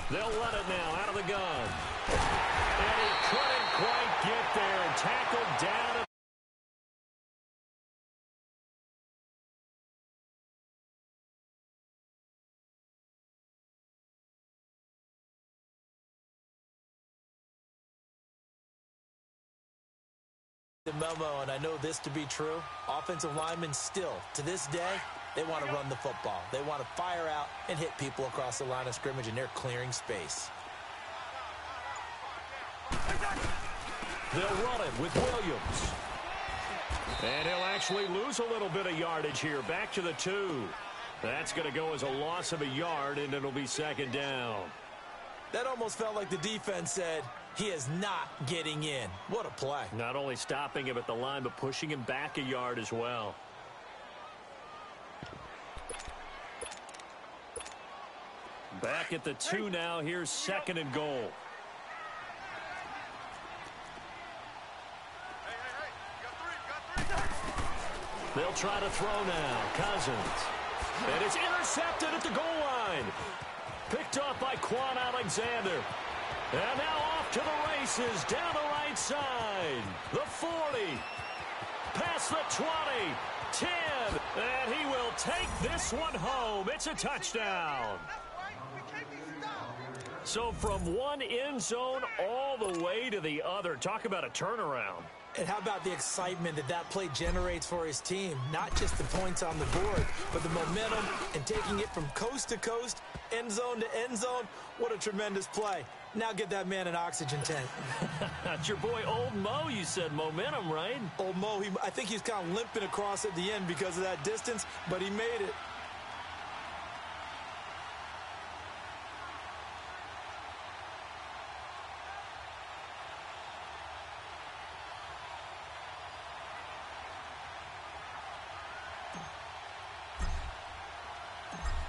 They'll run it now out of the gun. And he couldn't quite get there. Tackled down. The memo, and I know this to be true. Offensive linemen still, to this day, they want to run the football. They want to fire out and hit people across the line of scrimmage, and they're clearing space. They'll run it with Williams. And he'll actually lose a little bit of yardage here. Back to the 2. That's going to go as a loss of a yard, and it'll be second down. That almost felt like the defense said, he is not getting in. What a play. Not only stopping him at the line, but pushing him back a yard as well. Back at the 2 now. Here's second and goal. They'll try to throw now. Cousins. And it's intercepted at the goal line. Picked off by Quan Alexander. And now off to the races down the right side. The 40. Past the 20. 10. And he will take this one home. It's a touchdown. So from one end zone all the way to the other. Talk about a turnaround. And how about the excitement that that play generates for his team? Not just the points on the board, but the momentum and taking it from coast to coast, end zone to end zone. What a tremendous play. Now get that man an oxygen tank. That's your boy Old Mo. You said momentum, right? Old Mo, I think he's kind of limping across at the end because of that distance, but he made it.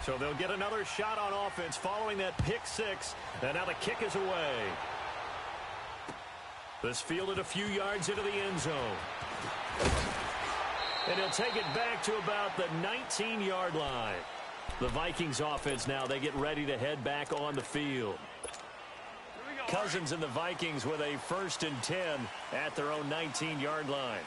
So they'll get another shot on offense following that pick 6. And now the kick is away. This fielded a few yards into the end zone. And he'll take it back to about the 19-yard line. The Vikings offense now, they get ready to head back on the field. Cousins and the Vikings with a 1st and 10 at their own 19-yard line.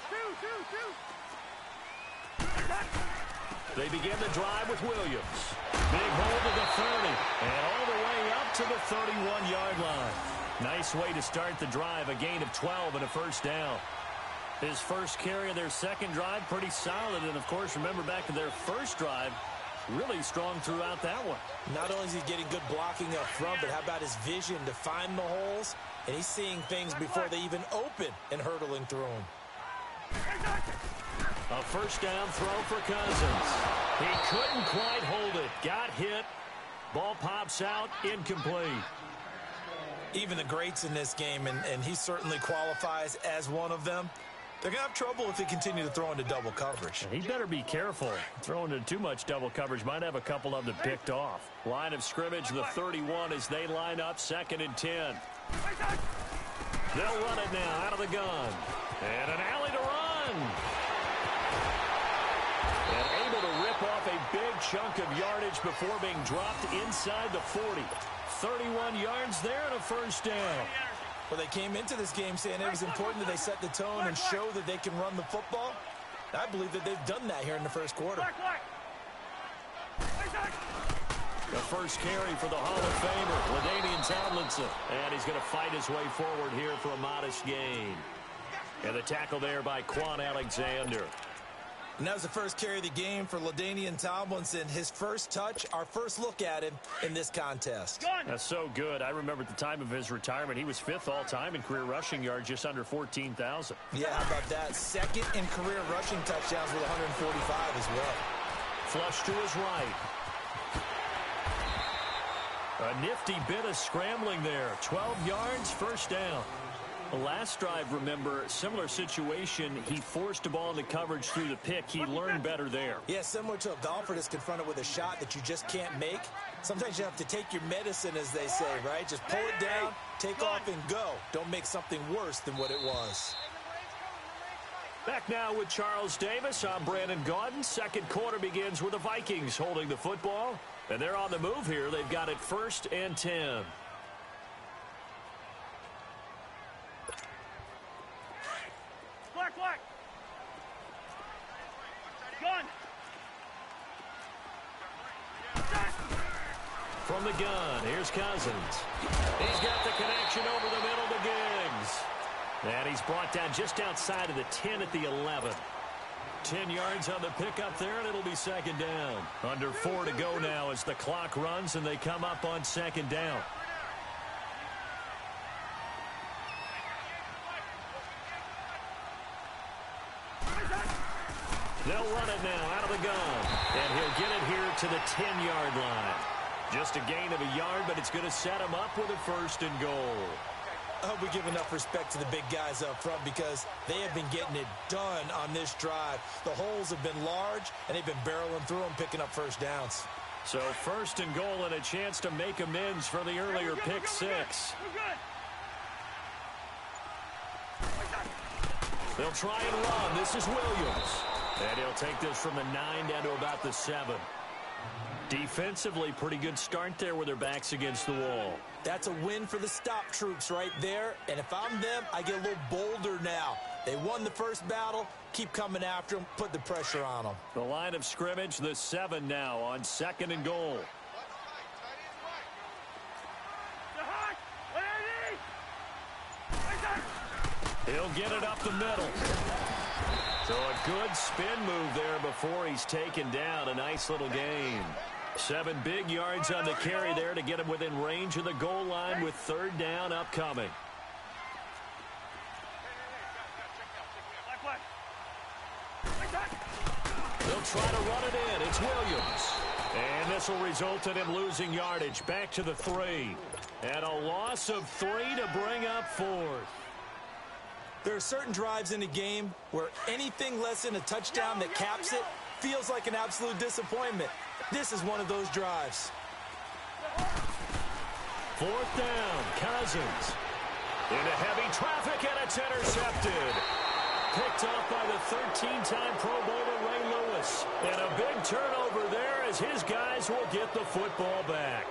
They begin the drive with Williams. Big hold to the 30. And all the way up to the 31-yard line. Nice way to start the drive. A gain of 12 and a first down. His first carry of their second drive, pretty solid. And, of course, remember back to their first drive, really strong throughout that one. Not only is he getting good blocking up front, but how about his vision to find the holes? And he's seeing things before they even open and hurtling through them. A first down throw for Cousins. He couldn't quite hold it. Got hit. Ball pops out. Incomplete. Even the greats in this game, and he certainly qualifies as one of them, they're going to have trouble if they continue to throw into double coverage. He better be careful. Throwing into too much double coverage might have a couple of them picked off. Line of scrimmage, the 31 as they line up, 2nd and 10. They'll run it now out of the gun. And an alley to run. And able to rip off a big chunk of yardage before being dropped inside the 40. 31 yards there and a first down. Well, they came into this game saying it was important that they set the tone and show that they can run the football. I believe that they've done that here in the first quarter. The first carry for the Hall of Famer, LaDainian Tomlinson. And he's going to fight his way forward here for a modest gain. And the tackle there by Quan Alexander. And that was the first carry of the game for LaDainian Tomlinson. His first touch, our first look at him in this contest. That's so good. I remember at the time of his retirement, he was 5th all-time in career rushing yards, just under 14,000. Yeah, how about that? 2nd in career rushing touchdowns with 145 as well. Flush to his right. A nifty bit of scrambling there. 12 yards, first down. The last drive, remember, similar situation. He forced the ball into coverage through the pick. He learned better there. Yeah, similar to a golfer that's confronted with a shot that you just can't make. Sometimes you have to take your medicine, as they say, right? Just pull it down, take off, and go. Don't make something worse than what it was. Back now with Charles Davis. I'm Brandon Gaudin. Second quarter begins with the Vikings holding the football. And they're on the move here. They've got it 1st and 10. Black. Gun. From the gun, here's Cousins. He's got the connection over the middle to Giggs. And he's brought down just outside of the 10 at the 11. 10 yards on the pickup there, and it'll be 2nd down. Under 4 to go now as the clock runs, and they come up on 2nd down. They'll run it now out of the gun. And he'll get it here to the 10-yard line. Just a gain of a yard, but it's going to set him up with a 1st and goal. I hope we give enough respect to the big guys up front because they have been getting it done on this drive. The holes have been large, and they've been barreling through them, picking up 1st downs. So 1st and goal and a chance to make amends for the earlier pick 6. They'll try and run. This is Williams. And he'll take this from the 9 down to about the 7. Defensively, pretty good start there with their backs against the wall. That's a win for the stop troops right there. And if I'm them, I get a little bolder now. They won the first battle. Keep coming after them. Put the pressure on them. The line of scrimmage, the 7 now on 2nd and goal. He'll get it up the middle. So a good spin move there before he's taken down. A nice little gain. 7 big yards on the carry there to get him within range of the goal line with 3rd down upcoming. They'll try to run it in. It's Williams. And this will result in him losing yardage. Back to the 3. And a loss of 3 to bring up 4th. There are certain drives in a game where anything less than a touchdown that caps it feels like an absolute disappointment. This is one of those drives. 4th down, Cousins. Into heavy traffic, and it's intercepted. Picked off by the 13-time Pro Bowler Ray Lewis. And a big turnover there as his guys will get the football back.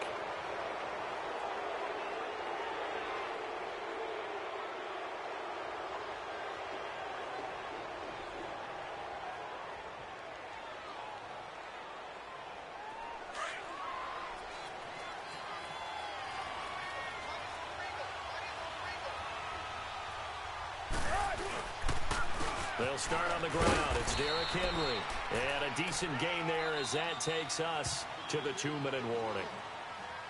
They'll start on the ground. It's Derrick Henry. And a decent gain there as that takes us to the 2-minute warning.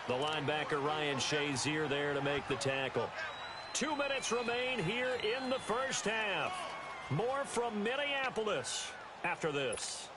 The linebacker Ryan Shazier there to make the tackle. 2 minutes remain here in the first half. More from Minneapolis after this.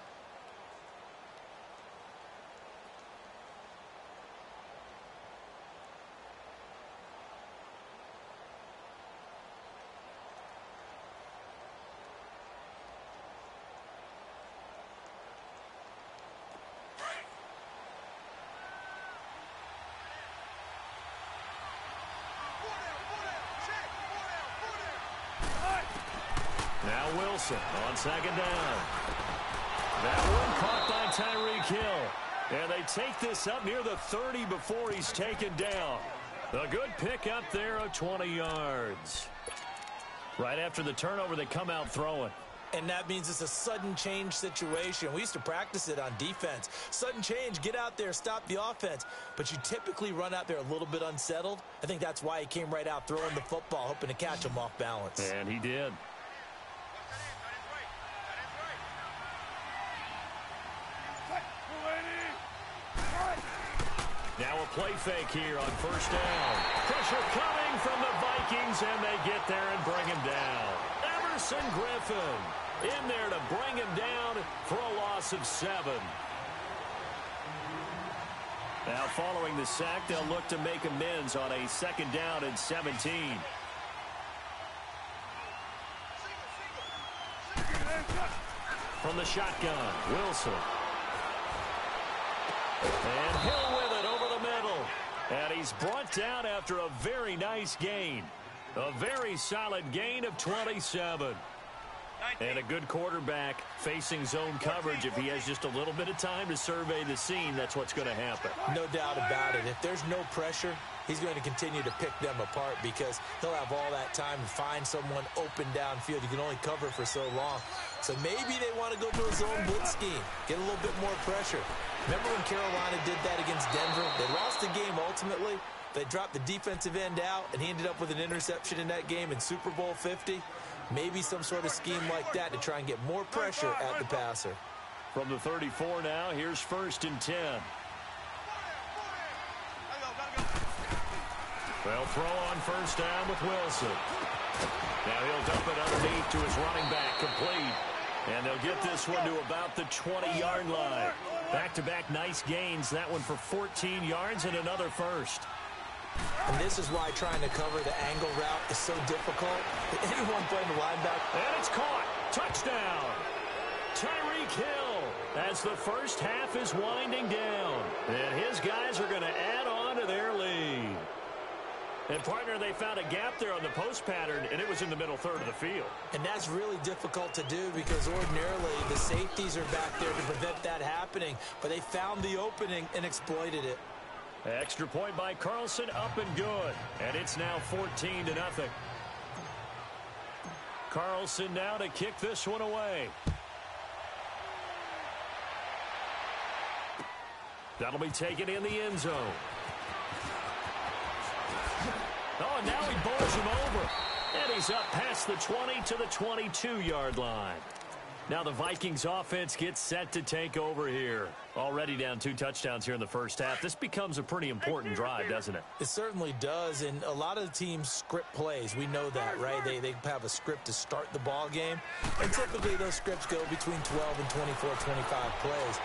Wilson on 2nd down. That one caught by Tyreek Hill. And they take this up near the 30 before he's taken down. A good pick up there of 20 yards. Right after the turnover, they come out throwing. And that means it's a sudden change situation. We used to practice it on defense. Sudden change, get out there, stop the offense. But you typically run out there a little bit unsettled. I think that's why he came right out throwing the football, hoping to catch him off balance. And he did. Now a play fake here on 1st down. Pressure coming from the Vikings, and they get there and bring him down. Everson Griffin in there to bring him down for a loss of 7. Now following the sack, they'll look to make amends on a 2nd down and 17. From the shotgun, Wilson. And Hill with it over the middle. And he's brought down after a very nice gain. A very solid gain of 27. And a good quarterback facing zone coverage. If he has just a little bit of time to survey the scene, that's what's going to happen. No doubt about it. If there's no pressure, he's going to continue to pick them apart because he'll have all that time to find someone open downfield. You can only cover for so long. So maybe they want to go to a zone blitz scheme, get a little bit more pressure. Remember when Carolina did that against Denver? They lost the game ultimately. They dropped the defensive end out, and he ended up with an interception in that game in Super Bowl 50. Maybe some sort of scheme like that to try and get more pressure at the passer. From the 34 now, here's 1st and 10. They'll throw on 1st down with Wilson. Now he'll dump it underneath to his running back, complete. And they'll get this one to about the 20-yard line. Back-to-back nice gains. That one for 14 yards and another first. And this is why trying to cover the angle route is so difficult. Anyone playing the linebacker. And it's caught. Touchdown. Tyreek Hill as the first half is winding down. And his guys are going to add on to their lead. And, partner, they found a gap there on the post pattern, and it was in the middle third of the field. And that's really difficult to do because ordinarily the safeties are back there to prevent that happening. But they found the opening and exploited it. Extra point by Carlson, up and good. And it's now 14-0. Carlson now to kick this one away. That'll be taken in the end zone. Oh, and now he bowls him over. And he's up past the 20 to the 22-yard line. Now the Vikings offense gets set to take over here. Already down 2 touchdowns here in the first half. This becomes a pretty important drive, doesn't it? It certainly does, and a lot of the teams script plays. We know that, right? They have a script to start the ball game, and typically those scripts go between 12 and 24, 25 plays.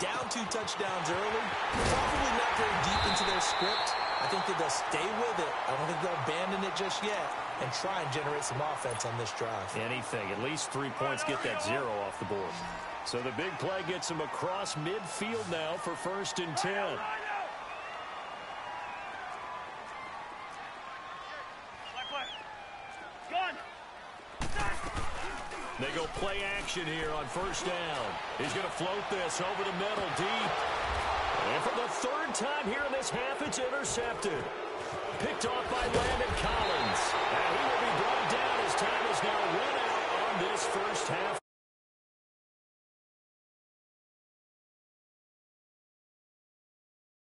Down 2 touchdowns early, probably not very deep into their script. I think that they'll stay with it. I don't think they'll abandon it just yet and try and generate some offense on this drive. Anything. At least 3 points, get that 0 off the board. So the big play gets him across midfield now for 1st and 10. They go play action here on 1st down. He's going to float this over the middle, deep. And for the 3rd time here in this half, it's intercepted. Picked off by Landon Collins. And he will be brought down as time is now run out on this first half.